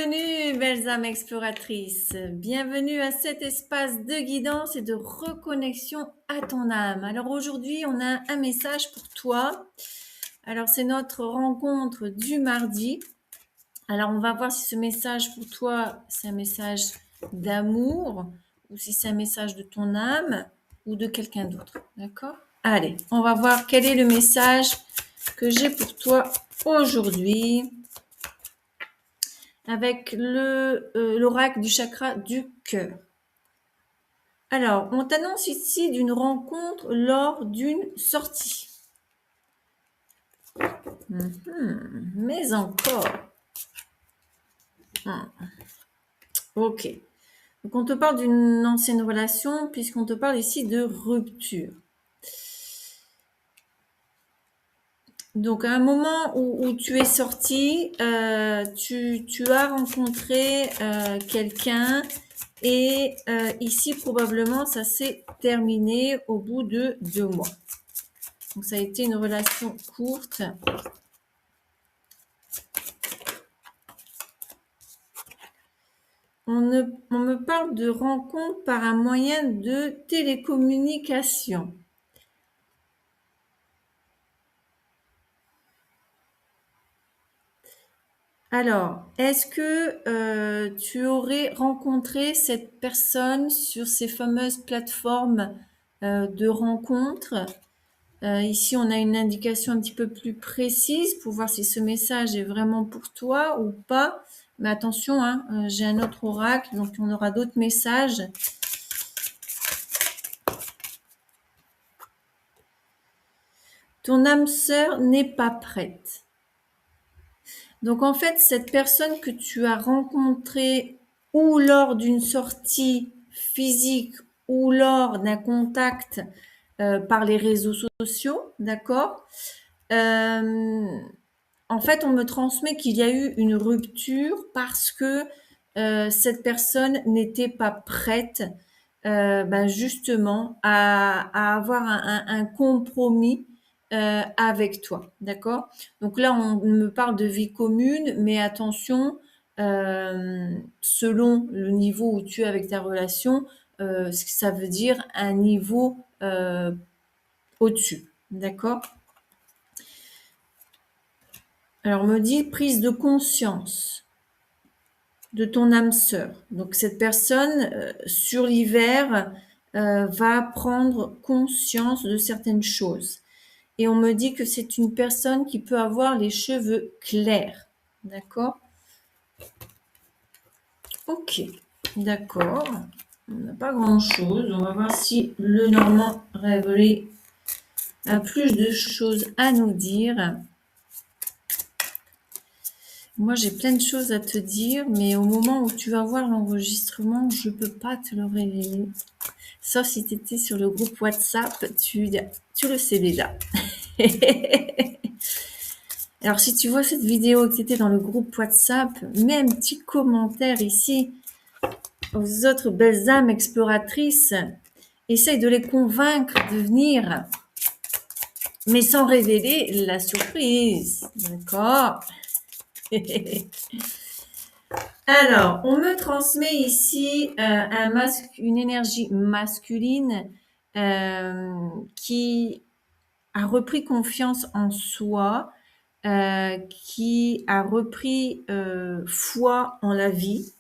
Bienvenue, belles âmes exploratrices. Bienvenue à cet espace de guidance et de reconnexion à ton âme. Alors aujourd'hui, on a un message pour toi. Alors c'est notre rencontre du mardi. Alors on va voir si ce message pour toi, c'est un message d'amour ou si c'est un message de ton âme ou de quelqu'un d'autre. D'accord? Allez, on va voir quel est le message que j'ai pour toi aujourd'hui avec l'oracle du chakra du cœur. Alors, on t'annonce ici d'une rencontre lors d'une sortie. Mais encore. Ok. Donc, on te parle d'une ancienne relation puisqu'on te parle ici de rupture. Donc, à un moment où tu es sorti, tu as rencontré quelqu'un et ici, probablement, ça s'est terminé au bout de 2 mois. Donc, ça a été une relation courte. On me parle de rencontre par un moyen de télécommunication. Alors, est-ce que tu aurais rencontré cette personne sur ces fameuses plateformes de rencontres? Ici, on a une indication un petit peu plus précise pour voir si ce message est vraiment pour toi ou pas. Mais attention, hein, j'ai un autre oracle, donc on aura d'autres messages. Ton âme sœur n'est pas prête. Donc en fait, cette personne que tu as rencontrée ou lors d'une sortie physique ou lors d'un contact par les réseaux sociaux, d'accord, en fait, on me transmet qu'il y a eu une rupture parce que cette personne n'était pas prête justement à avoir un compromis avec toi, d'accord? Donc là, on me parle de vie commune, mais attention, selon le niveau où tu es avec ta relation, ça veut dire un niveau au-dessus, d'accord? Alors, on me dit prise de conscience de ton âme sœur. Donc, cette personne, sur l'hiver, va prendre conscience de certaines choses. Et on me dit que c'est une personne qui peut avoir les cheveux clairs. D'accord? Ok, d'accord. On n'a pas grand-chose. On va voir si le Normand révélé a plus de choses à nous dire. Moi, j'ai plein de choses à te dire, mais au moment où tu vas voir l'enregistrement, je ne peux pas te le révéler. Sauf si tu étais sur le groupe WhatsApp, tu le sais déjà. Alors, si tu vois cette vidéo et que tu étais dans le groupe WhatsApp, mets un petit commentaire ici aux autres belles âmes exploratrices. Essaye de les convaincre de venir, mais sans révéler la surprise. D'accord? Alors, on me transmet ici une énergie masculine qui a repris confiance en soi, qui a repris foi en la vie.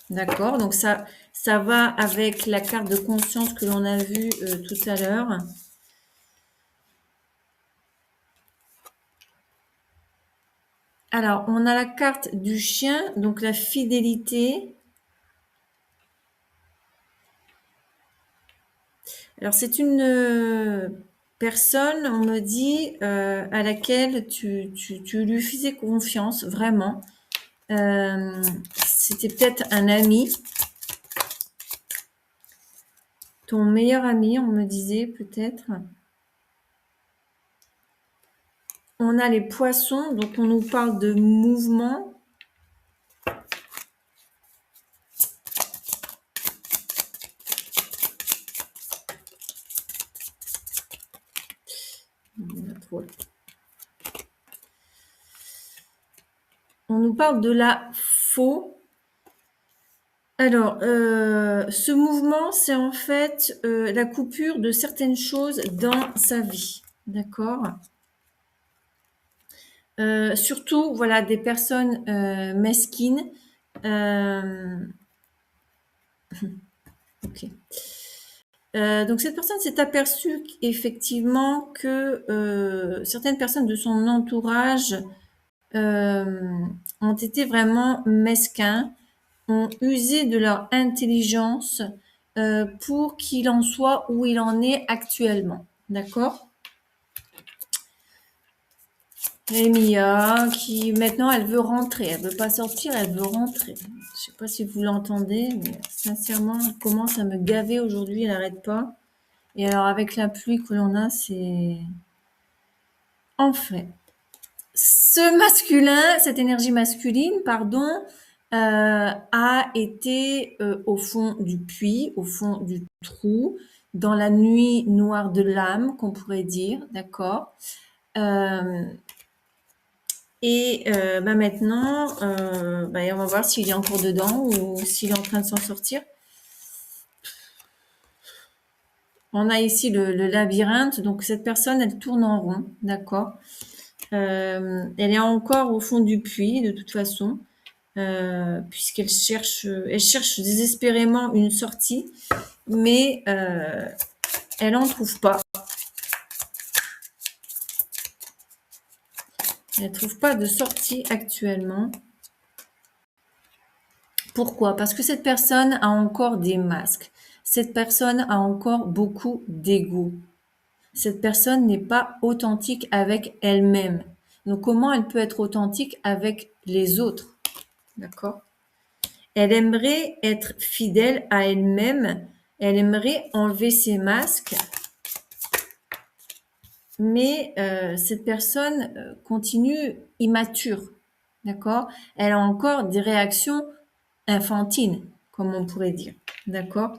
D'accord? Donc ça va avec la carte de conscience que l'on a vue tout à l'heure. Alors, on a la carte du chien, donc la fidélité. Alors, c'est une personne, on me dit, à laquelle tu lui faisais confiance, vraiment. C'était peut-être un ami. Ton meilleur ami, on me disait peut-être. On a les poissons, donc on nous parle de mouvement. on nous parle de la faux. Alors, ce mouvement, c'est en fait la coupure de certaines choses dans sa vie. D'accord? Surtout, voilà, des personnes mesquines. Ok. Donc cette personne s'est aperçue effectivement que certaines personnes de son entourage ont été vraiment mesquins, ont usé de leur intelligence pour qu'il en soit où il en est actuellement. D'accord? Et Mia, qui maintenant elle veut rentrer, elle veut pas sortir, elle veut rentrer. Je sais pas si vous l'entendez, mais sincèrement, elle commence à me gaver aujourd'hui, elle n'arrête pas. Et alors avec la pluie que l'on a, c'est enfin ce masculin, cette énergie masculine, pardon, a été au fond du puits, au fond du trou, dans la nuit noire de l'âme, qu'on pourrait dire, d'accord. Maintenant, on va voir s'il est encore dedans ou s'il est en train de s'en sortir. On a ici le labyrinthe, donc cette personne, elle tourne en rond, d'accord. Elle est encore au fond du puits, de toute façon, puisqu'elle cherche, elle cherche désespérément une sortie, mais elle en trouve pas. Elle trouve pas de sortie actuellement. Pourquoi? Parce que cette personne a encore des masques. Cette personne a encore beaucoup d'ego. Cette personne n'est pas authentique avec elle-même. Donc, comment elle peut être authentique avec les autres? D'accord? Elle aimerait être fidèle à elle-même. Elle aimerait enlever ses masques. Mais cette personne continue immature. D'accord? Elle a encore des réactions infantile, comme on pourrait dire. D'accord?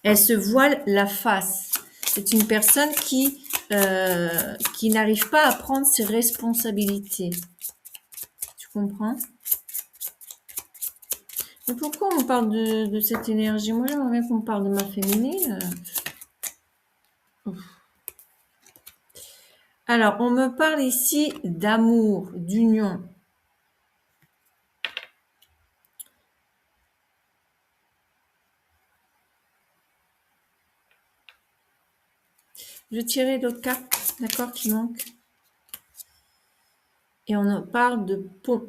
Elle se voile la face. C'est une personne qui n'arrive pas à prendre ses responsabilités. Tu comprends? Mais pourquoi on parle de cette énergie? Moi, j'aimerais bien qu'on parle de ma féminine. Alors, on me parle ici d'amour, d'union. Je tirais l'autre carte, d'accord, qui manque. Et on parle de pont.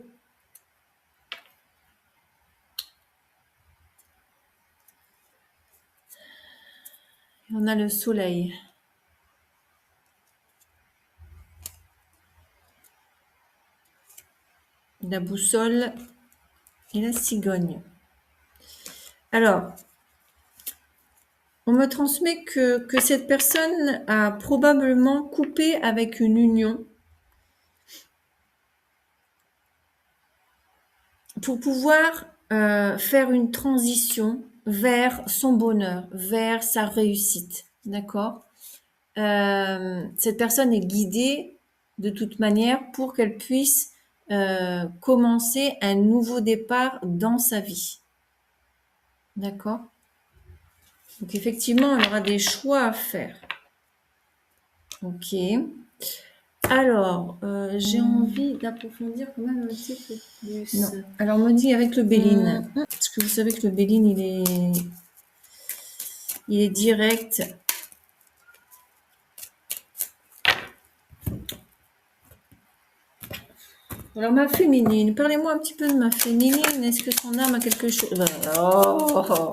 Et on a le soleil. La boussole et la cigogne. Alors, on me transmet que cette personne a probablement coupé avec une union pour pouvoir faire une transition vers son bonheur, vers sa réussite. D'accord? Cette personne est guidée de toute manière pour qu'elle puisse commencer un nouveau départ dans sa vie. D'accord? Donc effectivement, elle aura des choix à faire. Ok. Alors, j'ai envie d'approfondir quand même un petit peu plus. Non. Alors, on me dit avec le Béline. Parce que vous savez que le Béline, il est direct. Alors, ma féminine, parlez-moi un petit peu de ma féminine. Est-ce que son âme a quelque chose? Oh.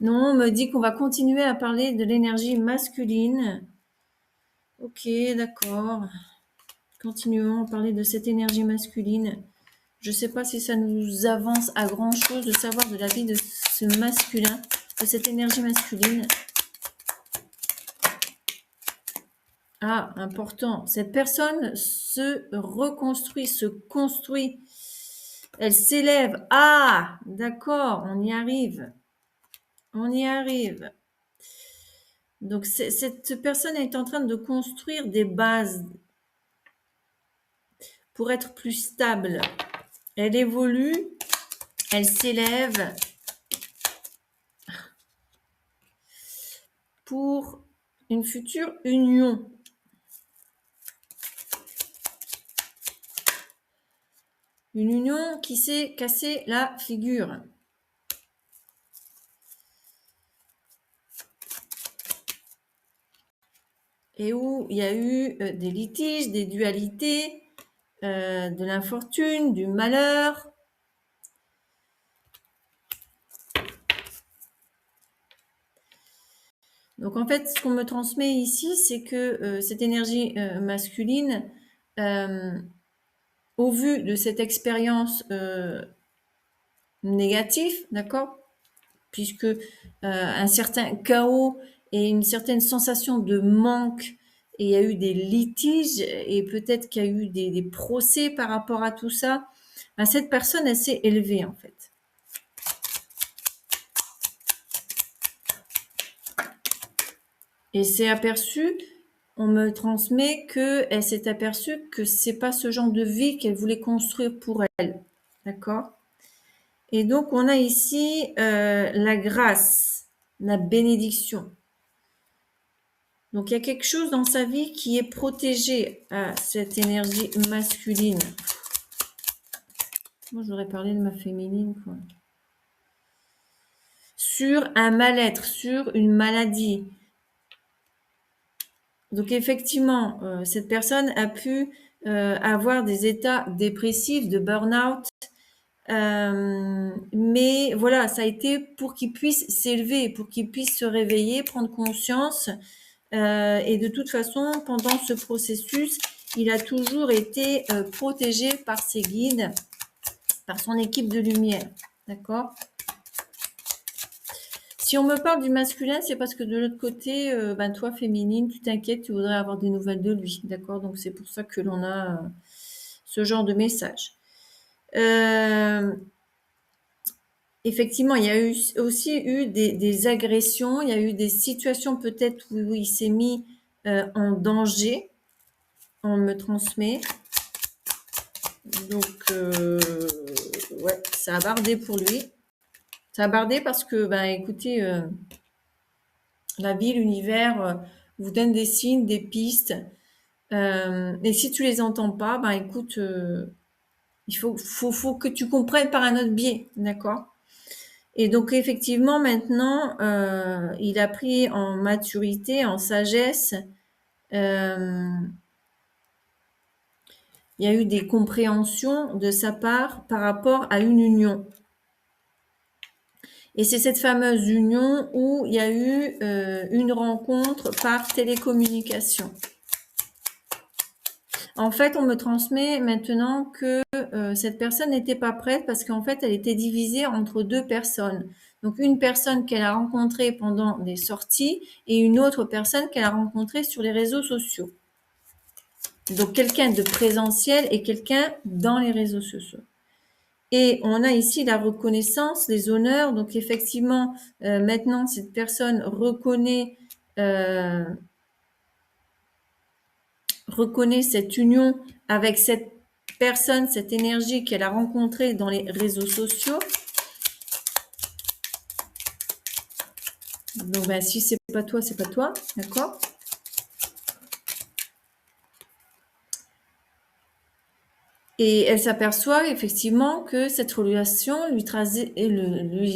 Non, on me dit qu'on va continuer à parler de l'énergie masculine. Ok, d'accord. Continuons à parler de cette énergie masculine. Je ne sais pas si ça nous avance à grand chose de savoir de la vie de ce masculin, de cette énergie masculine. Ah, important. Cette personne se reconstruit, se construit. Elle s'élève. Ah, d'accord, on y arrive. On y arrive. Donc, cette personne est en train de construire des bases pour être plus stable. Elle évolue, elle s'élève pour une future union. Une union qui s'est cassée la figure. Et où il y a eu des litiges, des dualités, de l'infortune, du malheur. Donc en fait, ce qu'on me transmet ici, c'est que cette énergie masculine, au vu de cette expérience négative, d'accord, puisque un certain chaos et une certaine sensation de manque, et il y a eu des litiges, et peut-être qu'il y a eu des procès par rapport à tout ça, ben, cette personne, elle s'est élevée en fait. Et c'est aperçu, on me transmet qu'elle s'est aperçue que c'est pas ce genre de vie qu'elle voulait construire pour elle. D'accord? Et donc, on a ici la grâce, la bénédiction. Donc, il y a quelque chose dans sa vie qui est protégé à cette énergie masculine. Moi, j'aurais parlé de ma féminine, quoi. Sur un mal-être, sur une maladie. Donc, effectivement, cette personne a pu avoir des états dépressifs, de burn-out. Mais voilà, ça a été pour qu'il puisse s'élever, pour qu'il puisse se réveiller, prendre conscience. Et de toute façon, pendant ce processus, il a toujours été protégé par ses guides, par son équipe de lumière. D'accord? Si on me parle du masculin, c'est parce que de l'autre côté, ben toi, féminine, tu t'inquiètes, tu voudrais avoir des nouvelles de lui. D'accord? Donc, c'est pour ça que l'on a ce genre de message. Effectivement, il y a aussi eu des agressions, il y a eu des situations peut-être où il s'est mis en danger, on me transmet. Donc, ouais, ça a bardé pour lui. Ça a bardé parce que, ben, écoutez, la vie, l'univers vous donne des signes, des pistes. Et si tu les entends pas, ben, écoute, il faut que tu comprennes par un autre biais, d'accord? Et donc effectivement, maintenant, il a pris en maturité, en sagesse. Il y a eu des compréhensions de sa part par rapport à une union. Et c'est cette fameuse union où il y a eu une rencontre par télécommunication. En fait, on me transmet maintenant que cette personne n'était pas prête parce qu'en fait, elle était divisée entre deux personnes. Donc, une personne qu'elle a rencontrée pendant des sorties et une autre personne qu'elle a rencontrée sur les réseaux sociaux. Donc, quelqu'un de présentiel et quelqu'un dans les réseaux sociaux. Et on a ici la reconnaissance, les honneurs. Donc, effectivement, maintenant, cette personne reconnaît cette union avec cette personne, cette énergie qu'elle a rencontrée dans les réseaux sociaux. Donc, ben, si c'est pas toi, c'est pas toi, d'accord? Et elle s'aperçoit effectivement que cette relation lui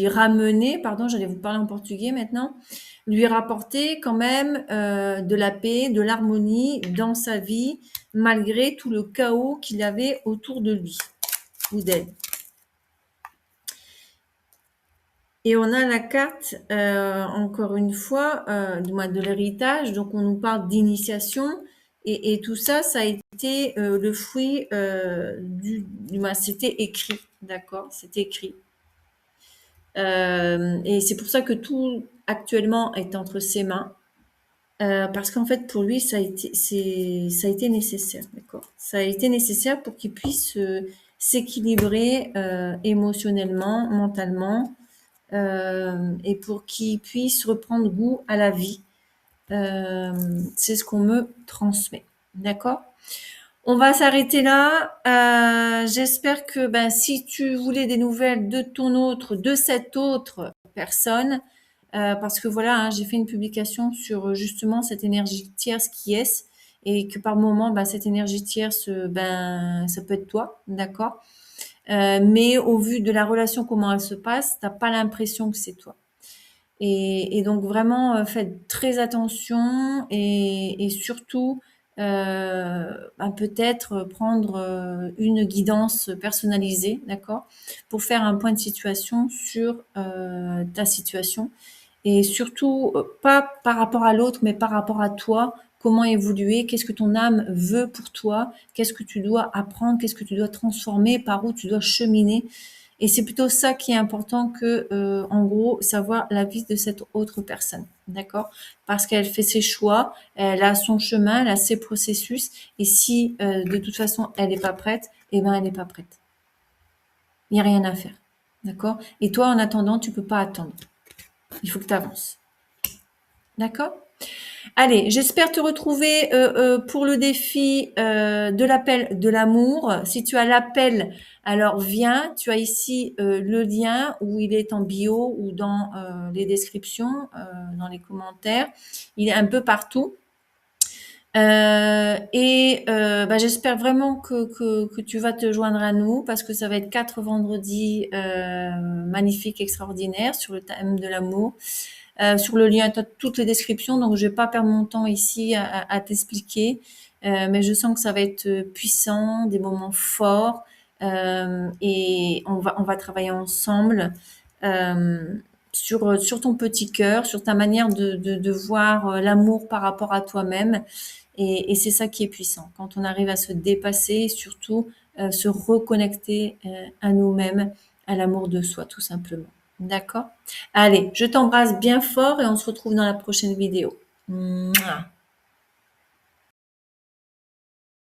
ramenait, pardon, j'allais vous parler en portugais maintenant, lui rapportait quand même de la paix, de l'harmonie dans sa vie, malgré tout le chaos qu'il avait autour de lui ou d'elle. Et on a la carte, encore une fois, de l'héritage. Donc, on nous parle d'initiation. Et tout ça, ça a été le fruit c'était écrit, d'accord? C'était écrit. Et c'est pour ça que tout actuellement est entre ses mains. Parce qu'en fait, pour lui, ça a été nécessaire, d'accord? Ça a été nécessaire pour qu'il puisse s'équilibrer émotionnellement, mentalement, et pour qu'il puisse reprendre goût à la vie. C'est ce qu'on me transmet. D'accord? On va s'arrêter là. J'espère que si tu voulais des nouvelles de cette autre personne, parce que voilà, hein, j'ai fait une publication sur justement cette énergie tierce qui est, et que par moment, cette énergie tierce, ça peut être toi, d'accord. Mais au vu de la relation, comment elle se passe, t'as pas l'impression que c'est toi. Et donc vraiment, faites très attention et surtout, peut-être prendre une guidance personnalisée, d'accord, pour faire un point de situation sur ta situation et surtout pas par rapport à l'autre, mais par rapport à toi. Comment évoluer? Qu'est-ce que ton âme veut pour toi? Qu'est-ce que tu dois apprendre? Qu'est-ce que tu dois transformer? Par où tu dois cheminer? Et c'est plutôt ça qui est important que, en gros, savoir la vie de cette autre personne, d'accord? Parce qu'elle fait ses choix, elle a son chemin, elle a ses processus, et si de toute façon elle n'est pas prête, eh ben elle n'est pas prête. Il n'y a rien à faire, d'accord? Et toi, en attendant, tu peux pas attendre. Il faut que tu avances, d'accord? Allez, j'espère te retrouver pour le défi de l'appel de l'amour. Si tu as l'appel, alors viens. Tu as ici le lien où il est en bio ou dans les descriptions, dans les commentaires. Il est un peu partout. J'espère vraiment que tu vas te joindre à nous parce que ça va être 4 vendredis magnifiques, extraordinaires sur le thème de l'amour. Sur le lien, tu as toutes les descriptions, donc je vais pas perdre mon temps ici à t'expliquer. Mais je sens que ça va être puissant, des moments forts, et on va travailler ensemble sur ton petit cœur, sur ta manière de voir l'amour par rapport à toi-même. Et c'est ça qui est puissant. Quand on arrive à se dépasser, et surtout se reconnecter à nous-mêmes, à l'amour de soi, tout simplement. D'accord? Allez, je t'embrasse bien fort et on se retrouve dans la prochaine vidéo. Mouah.